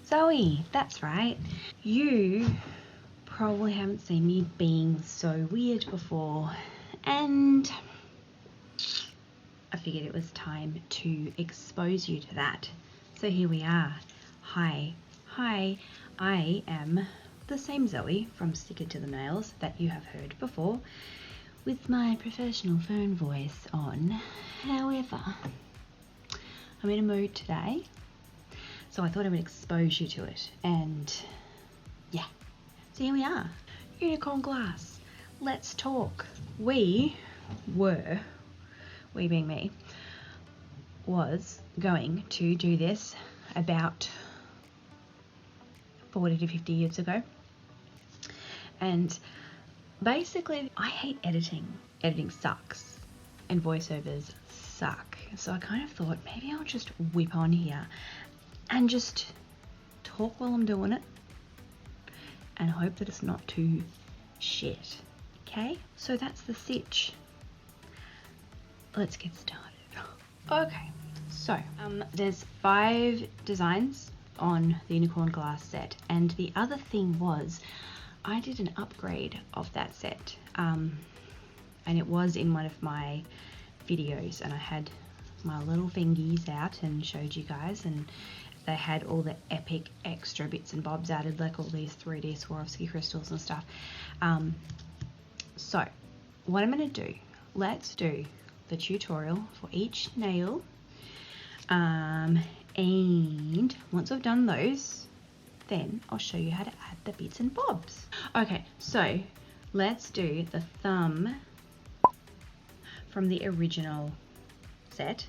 Zoe, that's right. You probably haven't seen me being so weird before, and I figured it was time to expose you to that. So here we are. Hi, I am the same Zoe from Stick It to the Nails that you have heard before, with my professional phone voice on. However, I'm in a mood today, so I thought I would expose you to it, and yeah, so here we are. Unicorn glass, let's talk. We being me, was going to do this about 40 to 50 years ago, and basically I hate editing. Editing sucks, and voiceovers suck, so I kind of thought maybe I'll just whip on here and just talk while I'm doing it and hope that it's not too shit. Okay, so that's the sitch. Let's get started. Okay, so there's 5 designs on the unicorn glass set, and the other thing was I did an upgrade of that set, and it was in one of my videos, and I had my little fingies out and showed you guys, and they had all the epic extra bits and bobs added, like all these 3D Swarovski crystals and stuff. So what I'm going to do, let's do the tutorial for each nail, and once I've done those, then I'll show you how to add the bits and bobs. Okay, so let's do the thumb from the original set,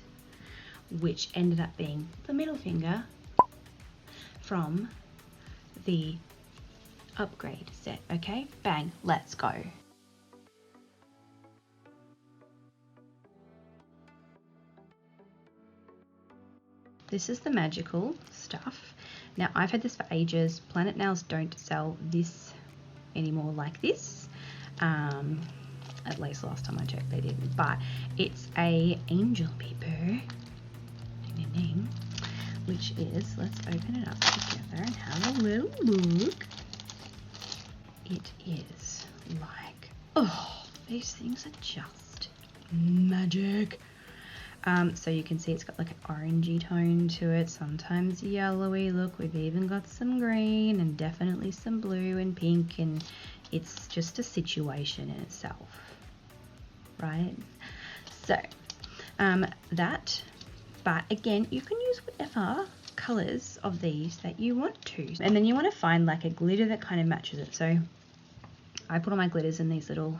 which ended up being the middle finger from the upgrade set. Okay, bang, let's go. This is the magical stuff. Now, I've had this for ages. Planet Nails don't sell this anymore like this. At least last time I checked they didn't, but it's a angel paper, which is, let's open it up together and have a little look. It is like, oh, these things are just magic. So you can see it's got like an orangey tone to it, sometimes yellowy. Look, we've even got some green and definitely some blue and pink, and it's just a situation in itself, right? So but again, you can use whatever colors of these that you want to, and then you want to find like a glitter that kind of matches it. So I put all my glitters in these little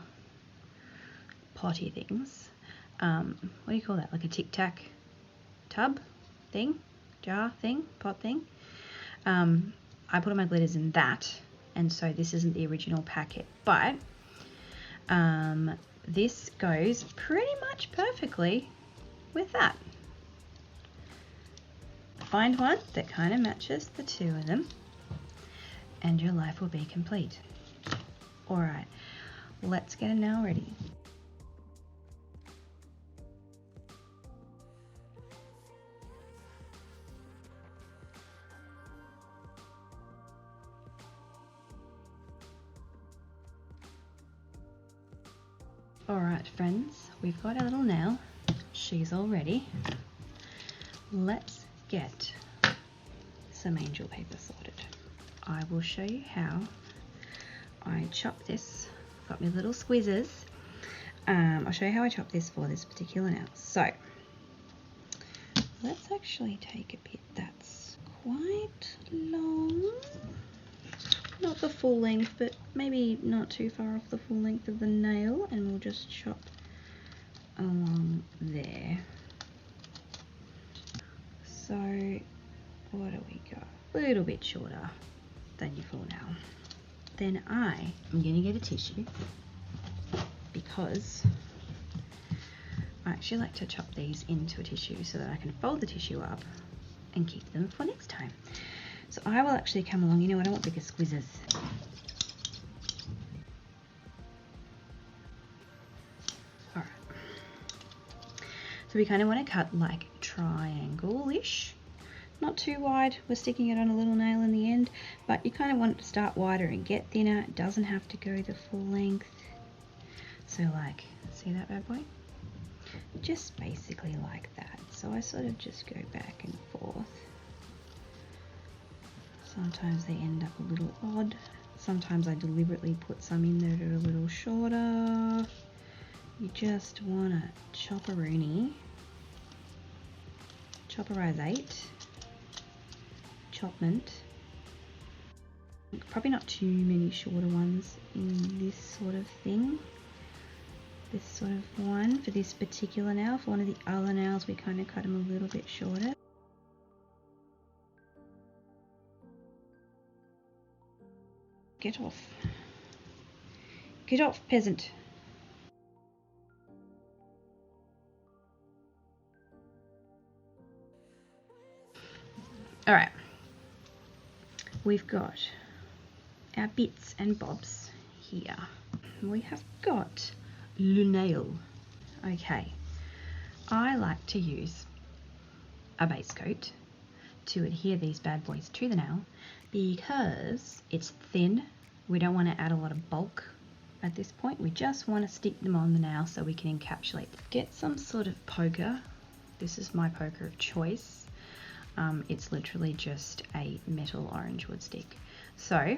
potty things. What do you call that? Like a Tic Tac tub thing, jar thing, pot thing. I put all my glitters in that, and so this isn't the original packet, but this goes pretty much perfectly with that. Find one that kind of matches the two of them, and your life will be complete. All right, let's get a nail ready. Alright friends, we've got our little nail. She's all ready. Let's get some angel paper sorted. I will show you how I chop this. Got my little squizzers. I'll show you how I chop this for this particular nail. So let's actually take a bit that's quite long. Not the full length, but maybe not too far off the full length of the nail, and we'll just chop along there. So what do we got? A little bit shorter than your full nail. Then I am going to get a tissue, because I actually like to chop these into a tissue so that I can fold the tissue up and keep them for next time. So I will actually come along. You know what? I want bigger squizzes. Alright. So we kind of want to cut like triangle-ish not too wide. We're sticking it on a little nail in the end, but you kind of want it to start wider and get thinner. It doesn't have to go the full length. So like, see that bad boy? Just basically like that. So I sort of just go back and forth. Sometimes they end up a little odd. Sometimes I deliberately put some in that are a little shorter. You just want to chopperoonie, chopperizate, chopment. Probably not too many shorter ones in this sort of thing. This sort of one for this particular nail. For one of the other nails, we kind of cut them a little bit shorter. Get off. Get off, peasant. All right. We've got our bits and bobs here. We have got le nail. Okay. I like to use a base coat to adhere these bad boys to the nail because it's thin. We don't want to add a lot of bulk at this point. We just want to stick them on the nail so we can encapsulate. Get some sort of poker. This is my poker of choice. It's literally just a metal orange wood stick. So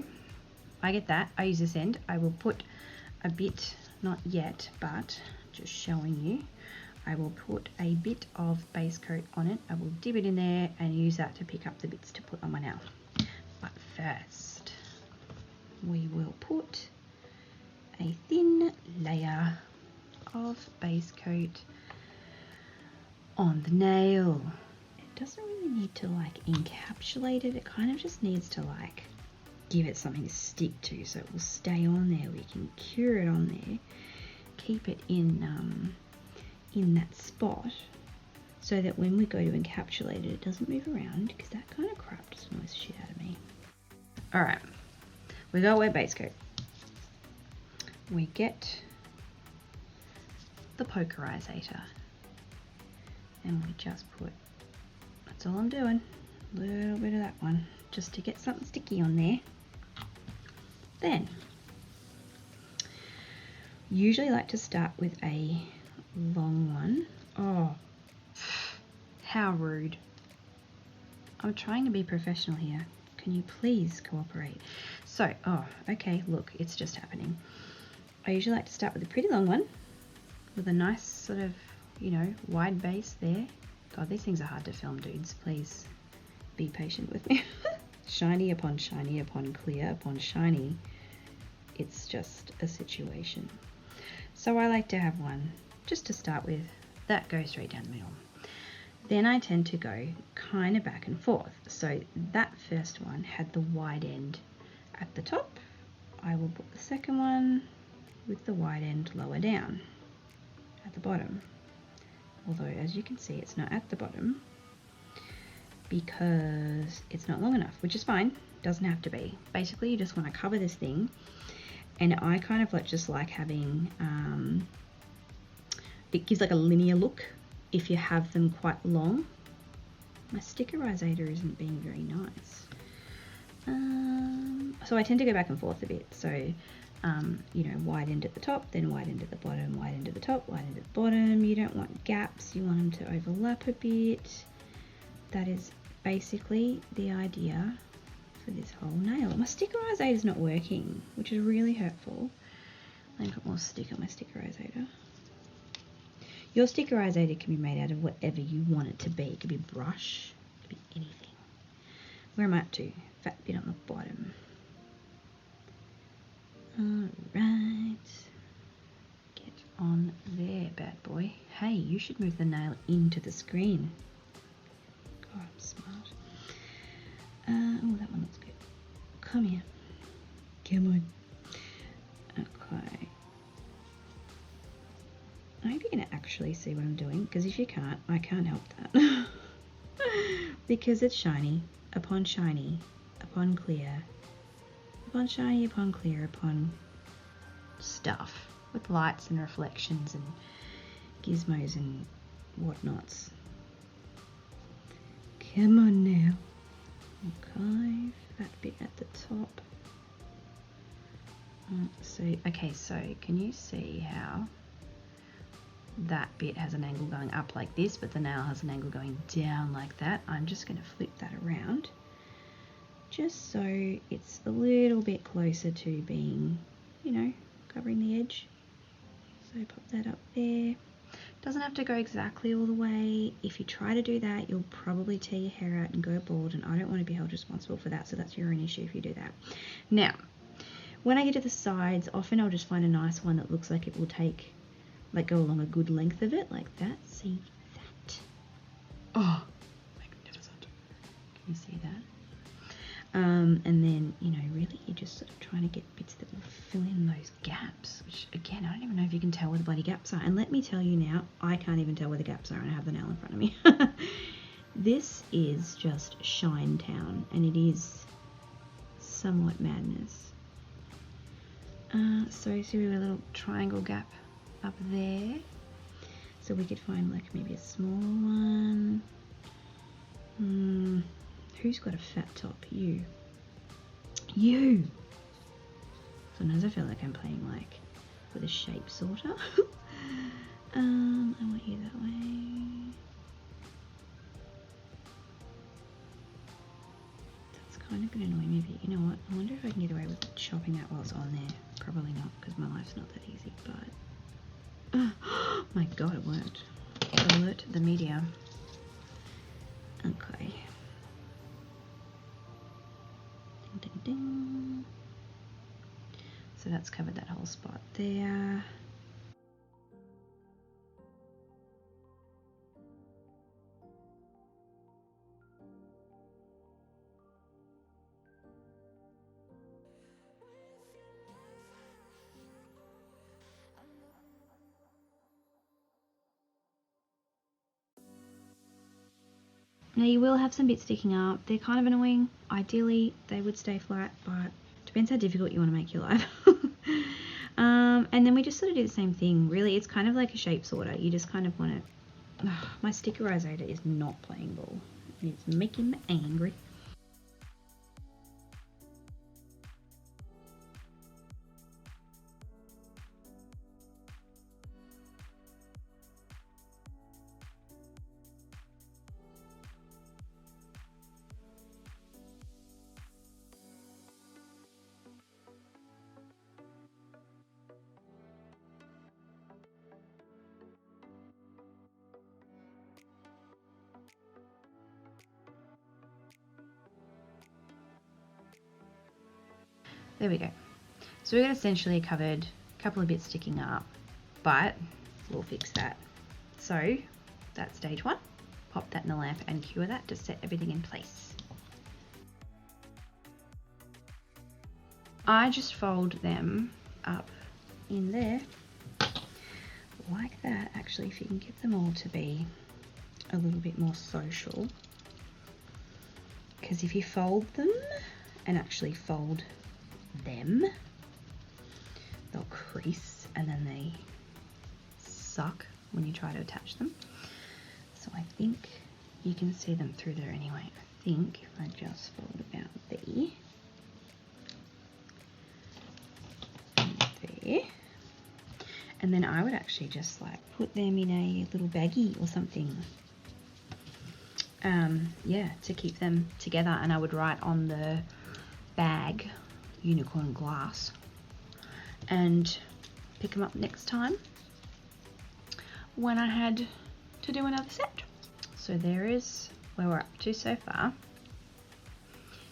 I get that. I use this end. I will put a bit, not yet, but just showing you, I will put a bit of base coat on it. I will dip it in there and use that to pick up the bits to put on my nail. But first, we will put a thin layer of base coat on the nail. It doesn't really need to like encapsulate it. It kind of just needs to like give it something to stick to so it will stay on there. We can cure it on there, keep it in that spot so that when we go to encapsulate it, it doesn't move around, because that kind of crap just annoys the shit out of me. All right, we got wet base coat. We get the pokerizator and we just put, that's all I'm doing, a little bit of that one just to get something sticky on there. Then usually like to start with a long one. Oh, how rude. I'm trying to be professional here. Can you please cooperate? So, oh, okay, look, it's just happening. I usually like to start with a pretty long one with a nice sort of, you know, wide base there. God, these things are hard to film, dudes. Please be patient with me. Shiny upon clear upon shiny. It's just a situation. So I like to have one just to start with that goes straight down the middle. Then I tend to go kind of back and forth. So that first one had the wide end at the top. I will put the second one with the wide end lower down at the bottom. Although, as you can see, it's not at the bottom because it's not long enough, which is fine. Doesn't have to be. Basically, you just want to cover this thing. And I kind of like just like having, it gives like a linear look if you have them quite long. My stickerizator isn't being very nice. So I tend to go back and forth a bit. So, you know, wide end at the top, then wide end at the bottom, wide end at the top, wide end at the bottom. You don't want gaps. You want them to overlap a bit. That is basically the idea for this whole nail. My stickerizator is not working, which is really hurtful. Let me put more stick on my stickerizator. Your stickerizator can be made out of whatever you want it to be. It could be brush, it could be anything. Where am I up to? Fat bit on the bottom. Alright. Get on there, bad boy. Hey, you should move the nail into the screen. God, I'm smart. Oh, that one looks good. Come here. Come on. Okay. I hope you can actually see what I'm doing, because if you can't, I can't help that. Because it's shiny upon clear, upon shiny upon clear upon stuff with lights and reflections and gizmos and whatnots. Come on now. Okay, that bit at the top. So can you see how that bit has an angle going up like this, but the nail has an angle going down like that? I'm just going to flip that around just so it's a little bit closer to being, you know, covering the edge. So pop that up there. Doesn't have to go exactly all the way. If you try to do that, you'll probably tear your hair out and go bald, and I don't want to be held responsible for that, so that's your own issue if you do that. Now, when I get to the sides, often I'll just find a nice one that looks like it will go along a good length of it, like that. See that? Oh, magnificent. Can you see that? And then, you know, really you're just sort of trying to get bits that will fill in those gaps, which again, I don't even know if you can tell where the bloody gaps are. And let me tell you now, I can't even tell where the gaps are, and I have the nail in front of me. This is just Shine Town, and it is somewhat madness. So see we have a little triangle gap up there. So we could find like maybe a smaller one. Who's got a fat top? You. Sometimes I feel like I'm playing like with a shape sorter. I want you that way. That's kind of gonna annoy me, but you know what? I wonder if I can get away with chopping that while it's on there. Probably not, because my life's not that easy, but oh my god, it worked. Alert the media. Okay. Ding, ding, ding. So that's covered that whole spot there. Now you will have some bits sticking up. They're kind of annoying. Ideally, they would stay flat, but depends how difficult you want to make your life. And then we just sort of do the same thing. Really, it's kind of like a shape sorter. You just kind of want to... my stickerizer is not playing ball. It's making me angry. There we go. So we've got essentially covered a couple of bits sticking up, but we'll fix that. So that's stage one. Pop that in the lamp and cure that to set everything in place. I just fold them up in there like that. Actually, if you can get them all to be a little bit more social, because if you fold them and actually fold them, they'll crease and then they suck when you try to attach them. So I think you can see them through there anyway. I think if I just fold about there and there, and then I would actually just like put them in a little baggie or something, yeah, to keep them together. And I would write on the bag unicorn glass and pick them up next time when I had to do another set. So there is where we're up to so far.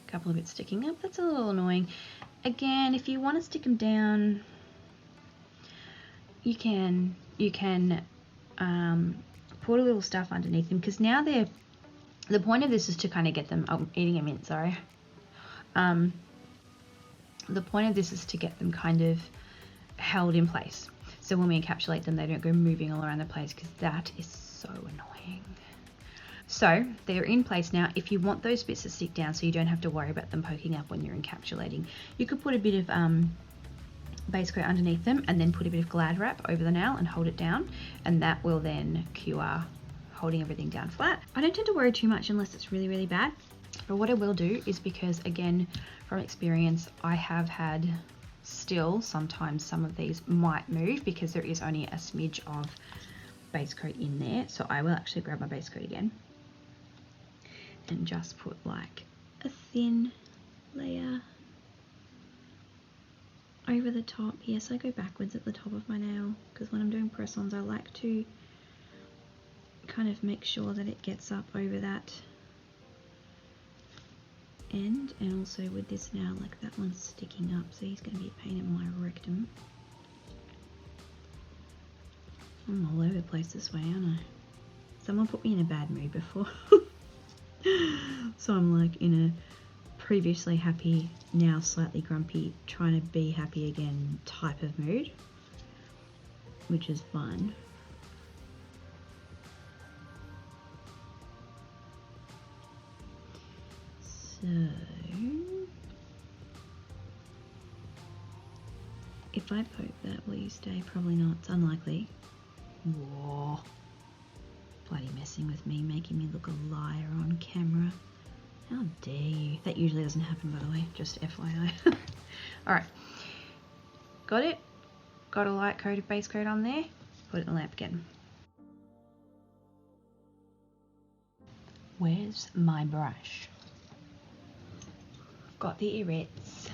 A couple of bits sticking up, that's a little annoying. Again, if you want to stick them down, you can put a little stuff underneath them, because now they're, the point of this is to kind of get them, I'm eating a mint, sorry. The point of this is to get them kind of held in place. So when we encapsulate them, they don't go moving all around the place, because that is so annoying. So they're in place now. If you want those bits to stick down so you don't have to worry about them poking up when you're encapsulating, you could put a bit of base coat underneath them and then put a bit of Glad wrap over the nail and hold it down, and that will then cure holding everything down flat. I don't tend to worry too much unless it's really, really bad. But what I will do is, because again, from experience, I have had still sometimes some of these might move because there is only a smidge of base coat in there. So I will actually grab my base coat again and just put like a thin layer over the top. Yes, I go backwards at the top of my nail because when I'm doing press-ons I like to kind of make sure that it gets up over that end, and also with this nail, like that one's sticking up, so he's going to be a pain in my rectum. I'm all over the place this way, aren't I? Someone put me in a bad mood before. So I'm like in a previously happy, now slightly grumpy, trying to be happy again type of mood, which is fun. So if I poke that, will you stay? Probably not. It's unlikely. Whoa. Bloody messing with me, making me look a liar on camera. How dare you? That usually doesn't happen, by the way, just FYI. Alright. Got it? Got a light coat of base coat on there. Put it in the lamp again. Where's my brush? Got the earrets.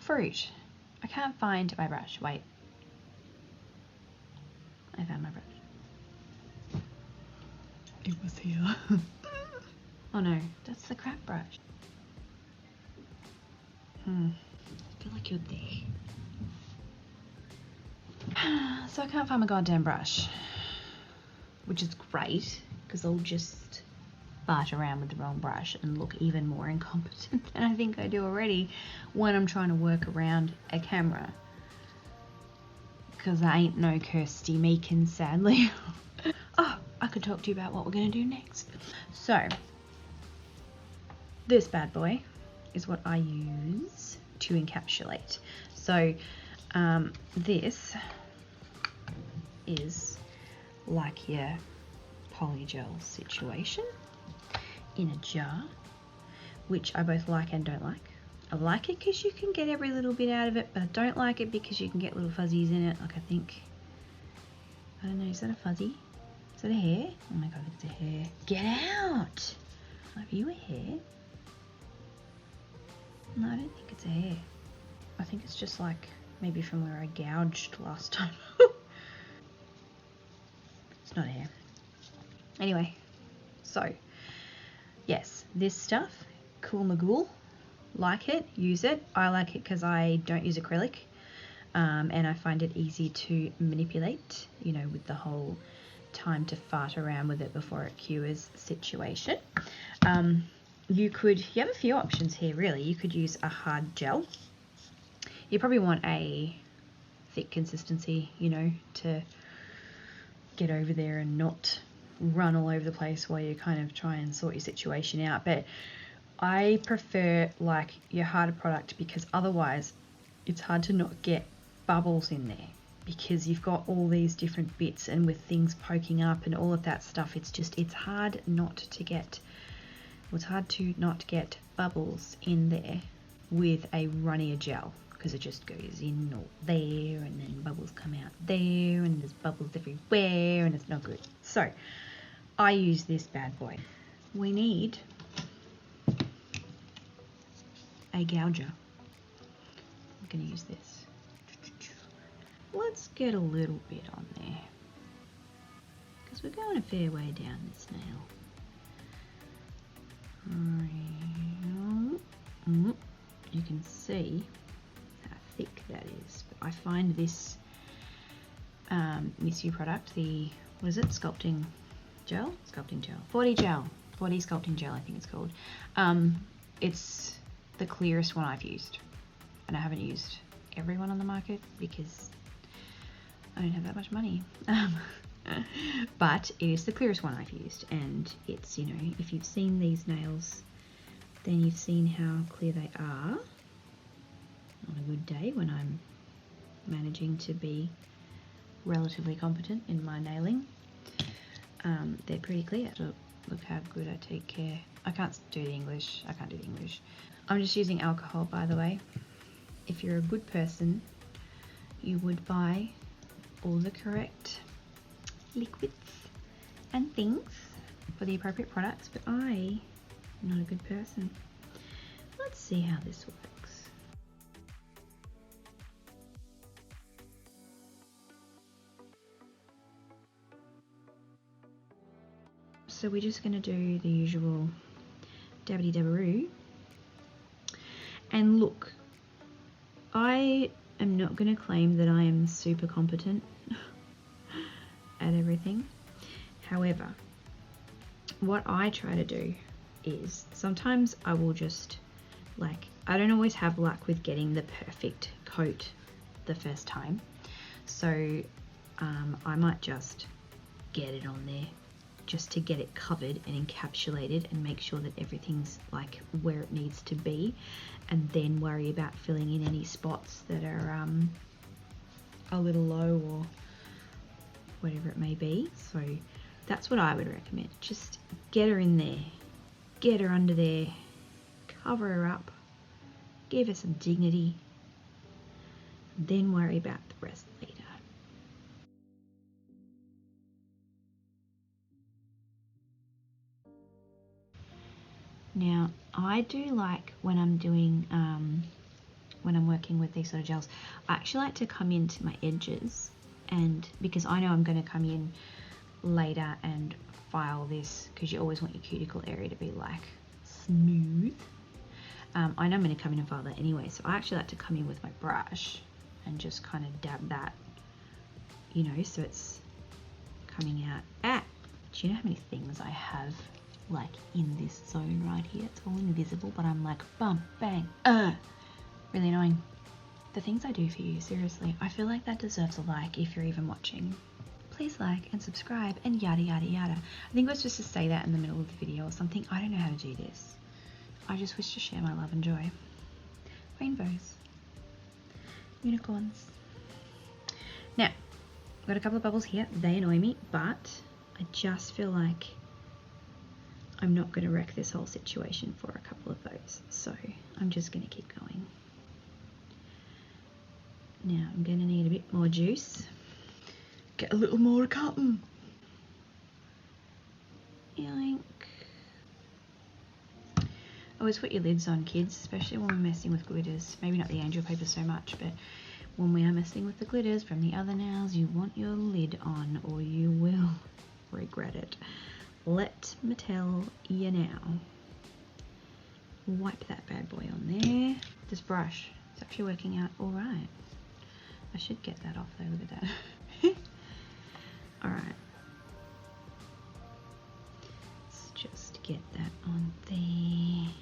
Fruit. I can't find my brush. Wait. I found my brush. It was here. Oh no, that's the crap brush. I feel like you're there. So I can't find my goddamn brush, which is great because I'll just fart around with the wrong brush and look even more incompetent than I think I do already when I'm trying to work around a camera, because I ain't no Kirsty Meakin, sadly. Oh, I could talk to you about what we're going to do next. So this bad boy is what I use to encapsulate. So this is like your polygel situation in a jar, which I both like and don't like. I like it because you can get every little bit out of it, but I don't like it because you can get little fuzzies in it. Like I don't know, is that a fuzzy? Is that a hair? Oh my god, it's a hair. Get out! Are you a hair? No, I don't think it's a hair. I think it's just like maybe from where I gouged last time. It's not a hair. Anyway, so yes, this stuff, cool magoo. Like it, use it. I like it because I don't use acrylic, and I find it easy to manipulate, you know, with the whole time to fart around with it before it cures situation. You have a few options here really. You could use a hard gel. You probably want a thick consistency, you know, to get over there and not run all over the place while you kind of try and sort your situation out. But I prefer like your harder product because otherwise it's hard to not get bubbles in there, because you've got all these different bits and with things poking up and all of that stuff, it's hard not to get bubbles in there with a runnier gel, because it just goes in all there and then bubbles come out there and there's bubbles everywhere and it's not good. So I use this bad boy. We need a gouger. I'm going to use this. Let's get a little bit on there because we're going a fair way down this nail. You can see how thick that is. But I find this Miss You product, the, what is it, sculpting gel? 40 sculpting gel, I think it's called. It's the clearest one I've used, and I haven't used every one on the market because I don't have that much money. But it is the clearest one I've used, and it's, you know, if you've seen these nails, then you've seen how clear they are on a good day when I'm managing to be relatively competent in my nailing. they're pretty clear. Look how good I take care. I can't do the English. I can't do the English. I'm just using alcohol, by the way. If you're a good person, you would buy all the correct liquids and things for the appropriate products, but I'm not a good person. Let's see how this works. So we're just going to do the usual dabbity dabbaroo. And look, I am not going to claim that I am super competent at everything. However, what I try to do is sometimes I will just, like, I don't always have luck with getting the perfect coat the first time. So I might just get it on there just to get it covered and encapsulated and make sure that everything's like where it needs to be, and then worry about filling in any spots that are a little low or whatever it may be. So that's what I would recommend. Just get her in there, get her under there, cover her up, give her some dignity, then worry about the rest later. Now, I do like when I'm doing, when I'm working with these sort of gels, I actually like to come into my edges, and because I know I'm going to come in later and file this, because you always want your cuticle area to be like smooth. I know I'm going to come in and file that anyway, so I actually like to come in with my brush and just kind of dab that, you know, so it's coming out. Do you know how many things I have like in this zone right here? It's all invisible, but I'm like bum bang, really annoying. The things I do for you, seriously, I feel like that deserves a like if you're even watching. Please like and subscribe and yada yada yada. I think it was just to say that in the middle of the video or something. I don't know how to do this. I just wish to share my love and joy. Rainbows, unicorns. Now, I've got a couple of bubbles here. They annoy me, but I just feel like I'm not going to wreck this whole situation for a couple of those, so I'm just going to keep going. Now I'm going to need a bit more juice. Get a little more cotton. Yoink. Always put your lids on, kids, especially when we're messing with glitters. Maybe not the angel paper so much, but when we are messing with the glitters from the other nails, you want your lid on or you will regret it. Let me tell you now. Wipe that bad boy on there. This brush, it's actually working out all right. I should get that off though, look at that. All right. Let's just get that on there.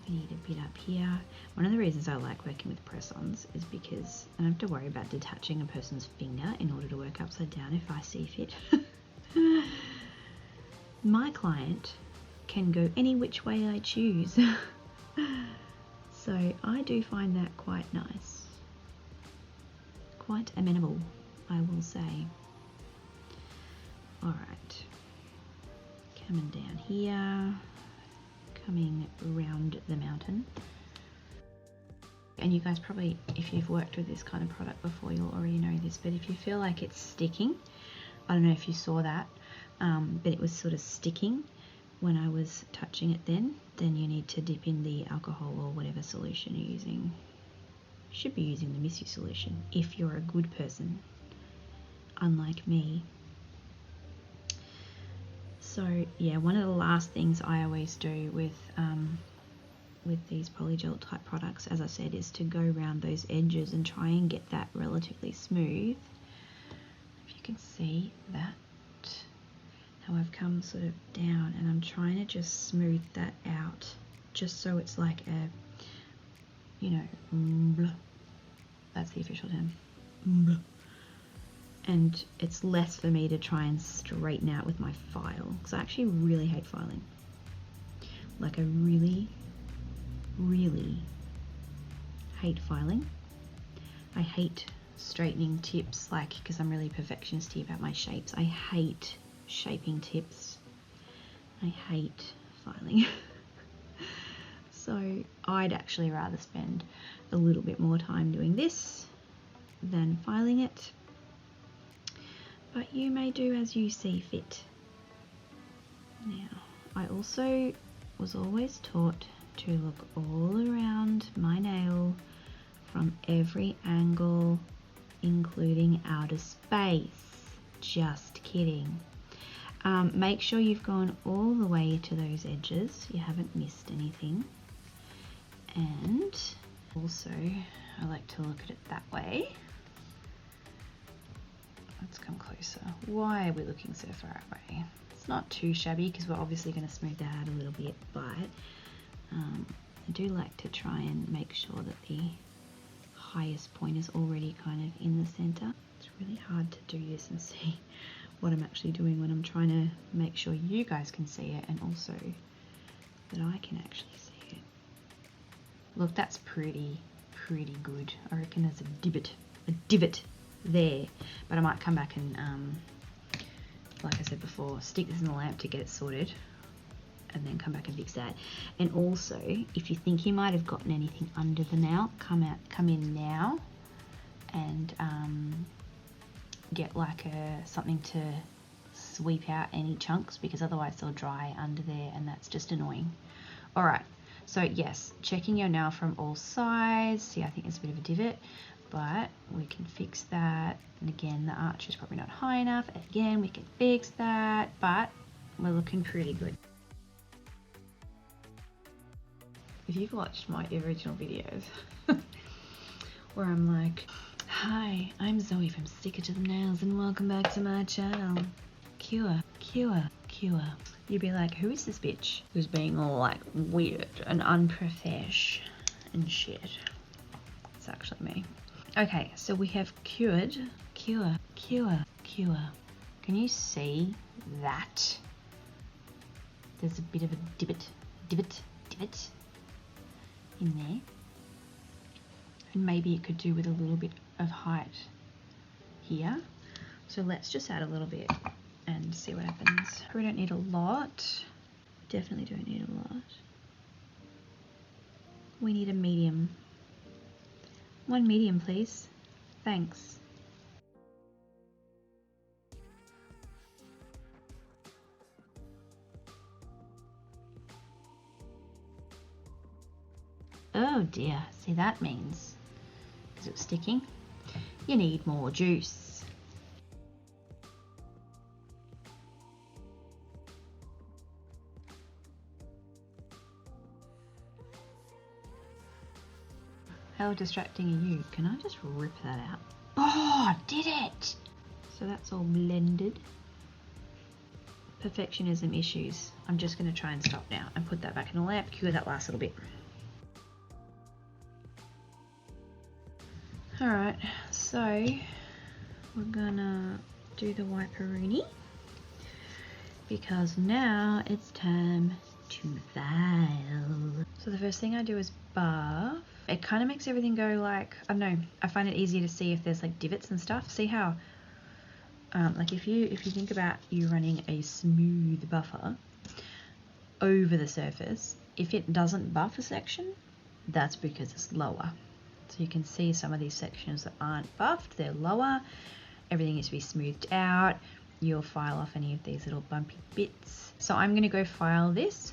We need a bit up here. One of the reasons I like working with press-ons is because I don't have to worry about detaching a person's finger in order to work upside down if I see fit. My client can go any which way I choose. So I do find that quite nice. Quite amenable, I will say. Alright. Coming down here. Coming round the mountain. And you guys probably, if you've worked with this kind of product before, you'll already know this, but if you feel like it's sticking, I don't know if you saw that, but it was sort of sticking when I was touching it then you need to dip in the alcohol or whatever solution you're using. You should be using the Miss You solution if you're a good person, unlike me. So yeah, one of the last things I always do with these polygel type products, as I said, is to go around those edges and try and get that relatively smooth. If you can see that, how I've come sort of down, and I'm trying to just smooth that out, just so it's like a, you know, blah. That's the official term. Blah. And it's less for me to try and straighten out with my file, because I actually really hate filing. Like I really, really hate filing. I hate straightening tips, like, because I'm really perfectionist about my shapes. I hate shaping tips. I hate filing. So I'd actually rather spend a little bit more time doing this than filing it. But you may do as you see fit. Now, I also was always taught to look all around my nail from every angle, including outer space. Just kidding. Make sure you've gone all the way to those edges. You haven't missed anything. And also, I like to look at it that way. Let's come closer. Why are we looking so far away? It's not too shabby because we're obviously going to smooth that out a little bit, but I do like to try and make sure that the highest point is already kind of in the center. It's really hard to do this and see what I'm actually doing when I'm trying to make sure you guys can see it and also that I can actually see it. Look, that's pretty good. I reckon there's a divot there, but I might come back and like I said before, stick this in the lamp to get it sorted and then come back and fix that. And also, if you think you might have gotten anything under the nail, come in now and get like something to sweep out any chunks, because otherwise they'll dry under there and that's just annoying. All right, so yes, checking your nail from all sides. See, I think there's a bit of a divot, but we can fix that. And again, the arch is probably not high enough. Again, we can fix that, but we're looking pretty good. If you've watched my original videos where I'm like, hi, I'm Zoe from Sticker to the Nails and welcome back to my channel. Cure. You'd be like, who is this bitch who's being all like weird and unprofesh and shit? It's actually me. Okay, so we have cured. Cure. Can you see that? There's a bit of a divot in there. And maybe it could do with a little bit of height here. So let's just add a little bit and see what happens. We don't need a lot. Definitely don't need a lot. We need a medium. One medium, please. Thanks. Oh dear, see that means, because it's sticking, you need more juice. How distracting are you? Can I just rip that out? Oh, did it! So that's all blended. Perfectionism issues. I'm just going to try and stop now and put that back in the lamp, cure that last little bit. Alright, so we're gonna do the wiperoonie because now it's time to file. So the first thing I do is buff. It kind of makes everything go like, I don't know, I find it easier to see if there's like divots and stuff. See how, like if you think about you running a smooth buffer over the surface, if it doesn't buff a section, that's because it's lower. So you can see some of these sections that aren't buffed, they're lower. Everything needs to be smoothed out. You'll file off any of these little bumpy bits. So I'm going to go file this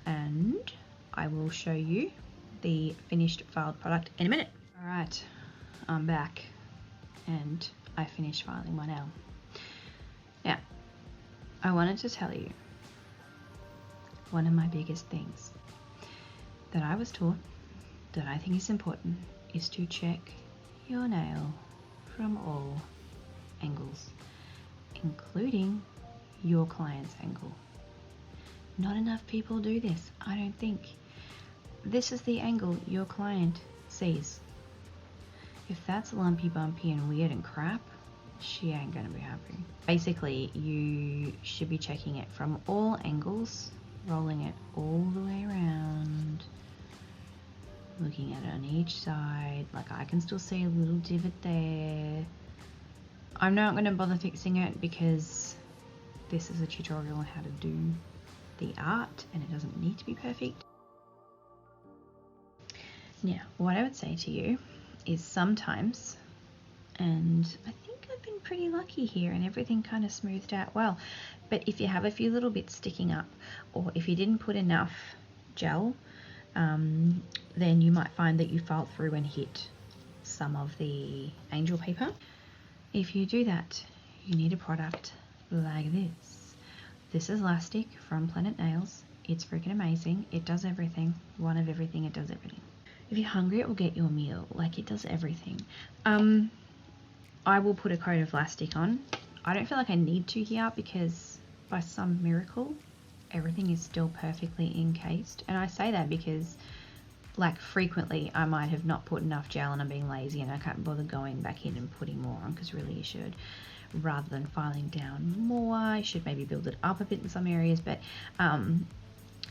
and I will show you the finished filed product in a minute. All right, I'm back and I finished filing my nail. Now, I wanted to tell you one of my biggest things that I was taught that I think is important is to check your nail from all angles, including your client's angle. Not enough people do this, I don't think. This is the angle your client sees. If that's lumpy, bumpy, and weird and crap, she ain't gonna be happy. Basically, you should be checking it from all angles, rolling it all the way around, looking at it on each side. Like, I can still see a little divot there. I'm not going to bother fixing it because this is a tutorial on how to do the art and it doesn't need to be perfect. Now, what I would say to you is sometimes, and I think I've been pretty lucky here and everything kind of smoothed out well, but if you have a few little bits sticking up, or if you didn't put enough gel, then you might find that you file through and hit some of the angel paper. If you do that, you need a product like this. This is Elastic from Planet Nails. It's freaking amazing. It does everything. One of everything, it does everything. If you're hungry, it will get you a meal. Like, it does everything. I will put a coat of Elastic on. I don't feel like I need to here because by some miracle, everything is still perfectly encased. And I say that because, like, frequently I might have not put enough gel and I'm being lazy and I can't bother going back in and putting more on, because really you should. Rather than filing down more, I should maybe build it up a bit in some areas. But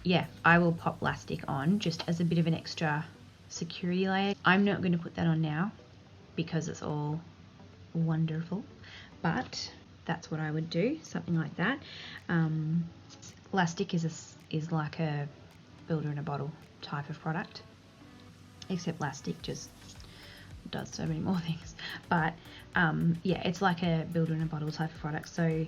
yeah, I will pop Elastic on just as a bit of an extra security layer. I'm not going to put that on now because it's all wonderful, but that's what I would do, something like that. Elastic is like a builder in a bottle type of product, except Elastic just does so many more things. But yeah, it's like a builder in a bottle type of product. So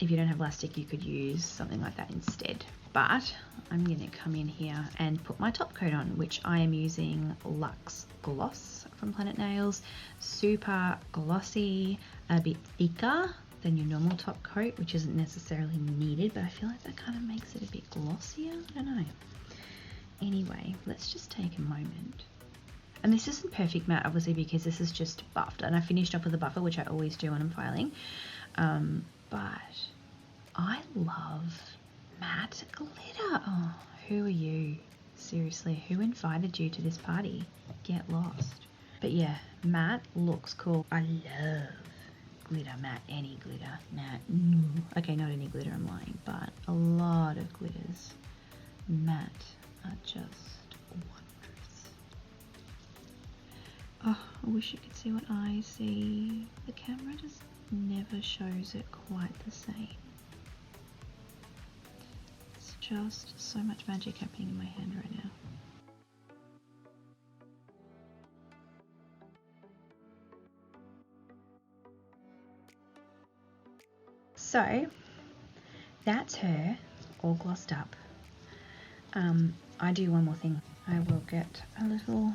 if you don't have Elastic, you could use something like that instead. But I'm going to come in here and put my top coat on, which I am using Luxe Gloss from Planet Nails. Super glossy, a bit thicker than your normal top coat, which isn't necessarily needed, but I feel like that kind of makes it a bit glossier. I don't know. Anyway, let's just take a moment. And this isn't perfect matte, obviously, because this is just buffed. And I finished off with a buffer, which I always do when I'm filing. But I love matte glitter. Oh, who are you? Seriously, who invited you to this party? Get lost. But yeah, matte looks cool. I love glitter, matte, any glitter, matte. No. Okay, not any glitter, I'm lying, but a lot of glitters, matte, are just wondrous. Oh, I wish you could see what I see. The camera just never shows it quite the same. It's just so much magic happening in my hand right now. So that's her all glossed up. I do one more thing. I will get a little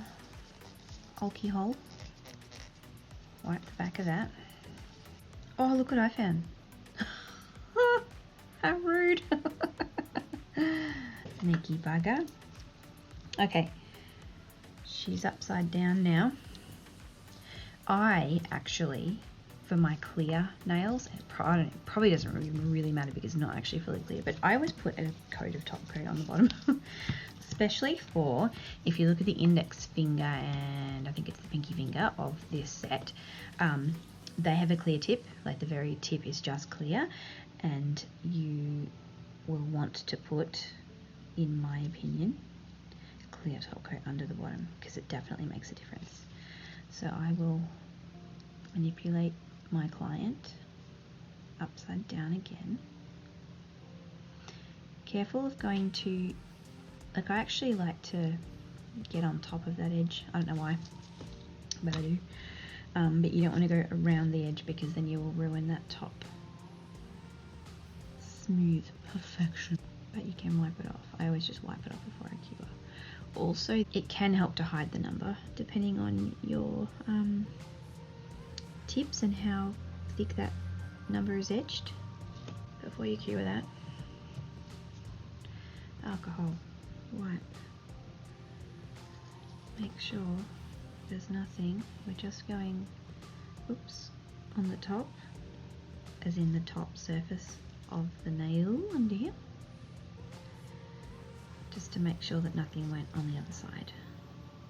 alcohol, wipe the back of that. Oh, look what I found. How rude. Sneaky bugger. Okay, she's upside down now. I actually, for my clear nails, it probably doesn't really matter because it's not actually fully clear, but I always put a coat of top coat on the bottom. Especially for, if you look at the index finger and I think it's the pinky finger of this set, they have a clear tip, like the very tip is just clear, and you will want to put, in my opinion, clear top coat under the bottom because it definitely makes a difference. So I will manipulate my client upside down again. Careful of going to, like, I actually like to get on top of that edge. I don't know why, but I do. But you don't want to go around the edge because then you will ruin that top smooth perfection. But you can wipe it off. I always just wipe it off before I cure. Also, it can help to hide the number depending on your tips and how thick that number is etched. Before you cure that, alcohol, wipe. Make sure there's nothing. We're just going, oops, on the top, as in the top surface of the nail under here, just to make sure that nothing went on the other side,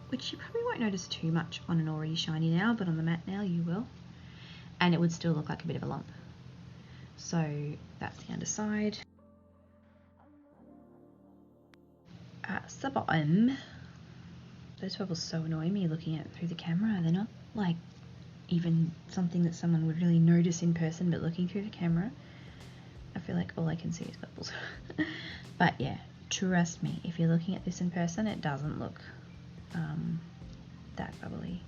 which you probably won't notice too much on an already shiny nail, but on the matte nail you will, and it would still look like a bit of a lump. So that's the underside. At the bottom, those bubbles so annoy me looking at through the camera. They're not like even something that someone would really notice in person, but looking through the camera, I feel like all I can see is bubbles. But yeah, trust me, if you're looking at this in person, it doesn't look that bubbly.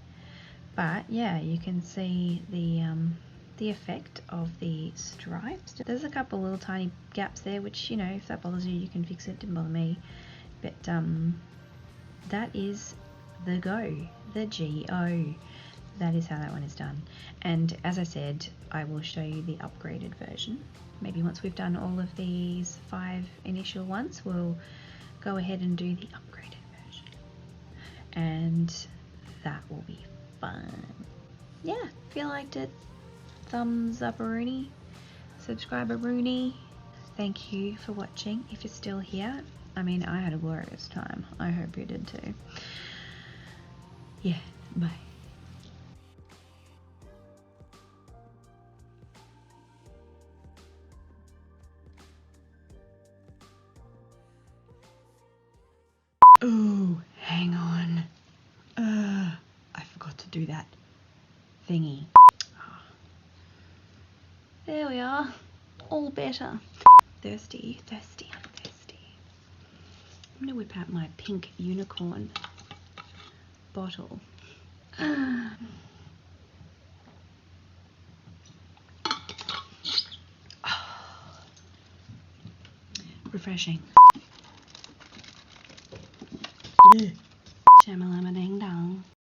But yeah, you can see the effect of the stripes. There's a couple little tiny gaps there, which, you know, if that bothers you, you can fix it. Didn't bother me. But that is the G-O. That is how that one is done. And as I said, I will show you the upgraded version. Maybe once we've done all of these 5 initial ones, we'll go ahead and do the upgraded version. And that will be fun. Yeah, if you liked it, thumbs up a rooney, subscribe a rooney. Thank you for watching. If you're still here, I mean, I had a glorious time. I hope you did too. Yeah, bye. Oh, hang on. I forgot to do that thingy. There we are. All better. Thirsty. I'm thirsty. I'm gonna whip out my pink unicorn bottle. Refreshing. Shamalama ding dong.